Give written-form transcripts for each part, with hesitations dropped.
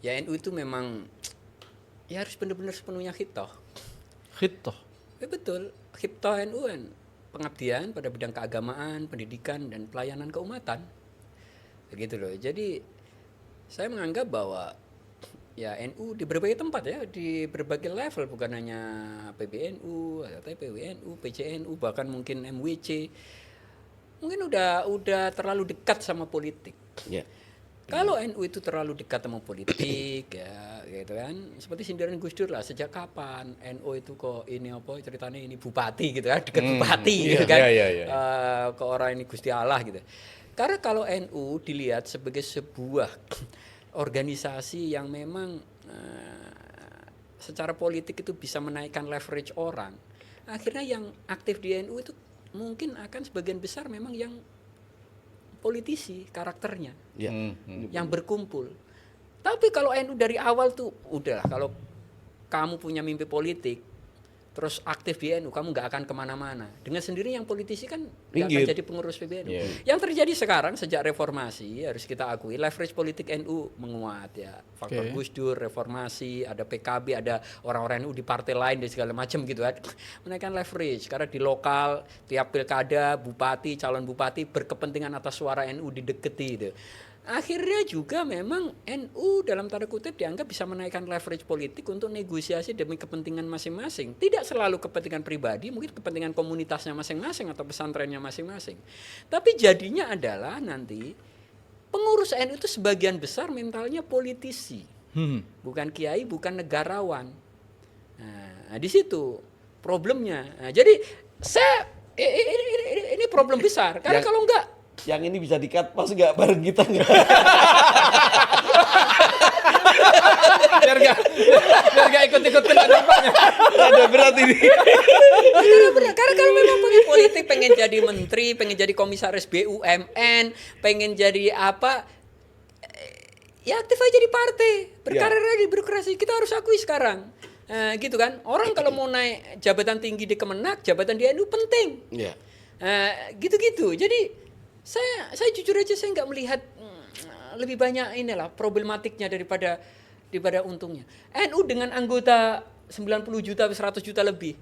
Ya NU itu memang ya harus benar-benar sepenuhnya khitoh. Khitoh. Ya betul, khitoh NU kan pengabdian pada bidang keagamaan, pendidikan dan pelayanan keumatan. Begitu loh. Jadi saya menganggap bahwa ya NU di berbagai tempat ya, di berbagai level, bukan hanya PBNU, atau PWNU, PCNU, bahkan mungkin MWC, mungkin udah terlalu dekat sama politik. Ya. Kalau NU itu terlalu dekat sama politik ya gitu kan, seperti sindiran Gus Dur lah, sejak kapan NU itu kok ini apa ceritanya ini bupati gitu kan, dekat bupati gitu kan, ke orang ini Gusti Allah gitu. Karena kalau NU dilihat sebagai sebuah organisasi yang memang secara politik itu bisa menaikkan leverage orang, akhirnya yang aktif di NU itu mungkin akan sebagian besar memang yang politisi karakternya, yang berkumpul. Tapi kalau NU dari awal tuh udahlah, kalau kamu punya mimpi politik terus aktif di NU, kamu nggak akan kemana-mana. Dengan sendiri yang politisi kan nggak akan jadi pengurus PBNU. Yang terjadi sekarang sejak reformasi, harus kita akui leverage politik NU menguat ya. Faktor Gus Dur, reformasi, ada PKB, ada orang-orang NU di partai lain dan segala macam gitu kan. Menaikkan leverage karena di lokal tiap pilkada bupati, calon bupati berkepentingan atas suara NU dideketi gitu. Akhirnya juga memang NU dalam tanda kutip dianggap bisa menaikkan leverage politik untuk negosiasi demi kepentingan masing-masing. Tidak selalu kepentingan pribadi, mungkin kepentingan komunitasnya masing-masing atau pesantrennya masing-masing. Tapi jadinya adalah nanti pengurus NU itu sebagian besar mentalnya politisi. Bukan kiai, bukan negarawan. Nah, di situ problemnya. Nah, jadi ini problem besar. Karena kalau enggak, yang ini bisa di-cut pas nggak bareng kita nggak? biar nggak ikut-ikut kena dampaknya. Ada berat ini. Karena kalau memang pengen politik, pengen jadi menteri, pengen jadi komisaris BUMN, pengen jadi apa, ya aktif aja di partai, berkarir aja di birokrasi. Kita harus akui sekarang. Gitu kan, orang kalau mau naik jabatan tinggi di Kemenak, jabatan di NU penting. Gitu-gitu. Jadi saya jujur aja saya nggak melihat lebih banyak inilah problematiknya daripada untungnya. NU dengan anggota 90 juta, 100 juta lebih,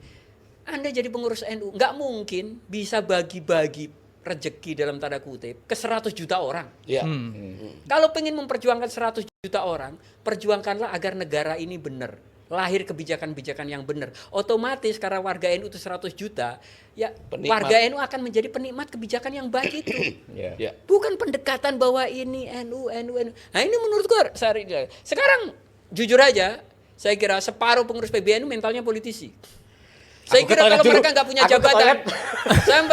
Anda jadi pengurus NU nggak mungkin bisa bagi-bagi rezeki dalam tanda kutip ke 100 juta orang. Kalau pengen memperjuangkan 100 juta orang, perjuangkanlah agar negara ini benar, lahir kebijakan-kebijakan yang benar. Otomatis karena warga NU itu 100 juta, ya penikmat. Warga NU akan menjadi penikmat kebijakan yang baik itu. Bukan pendekatan bahwa ini NU. Nah ini menurut gue, sekarang jujur aja, saya kira separuh pengurus PBNU mentalnya politisi. Saya kira kalau mereka nggak punya jabatan,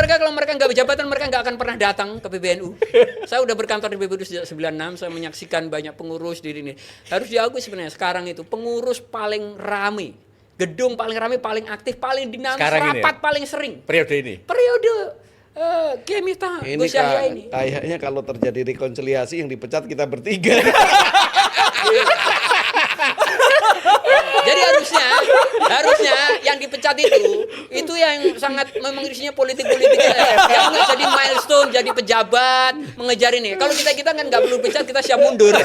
kalau mereka nggak berjabatan, mereka nggak akan pernah datang ke PBNU. Saya udah berkantor di PBNU sejak 96, saya menyaksikan banyak pengurus di sini. Harus diakui sebenarnya sekarang itu pengurus paling rame, gedung paling rame, paling aktif, paling dinamis, sekarang rapat paling sering. Periode ini. Kiai Miftah Ini Gus Yahya ini. kayaknya kalau terjadi rekonsiliasi yang dipecat kita bertiga. Jadi harusnya yang dipecat itu yang sangat memang isinya politik yang nggak jadi milestone, jadi pejabat, mengejar ini. Kalau kita kan nggak perlu pecat, kita siap mundur.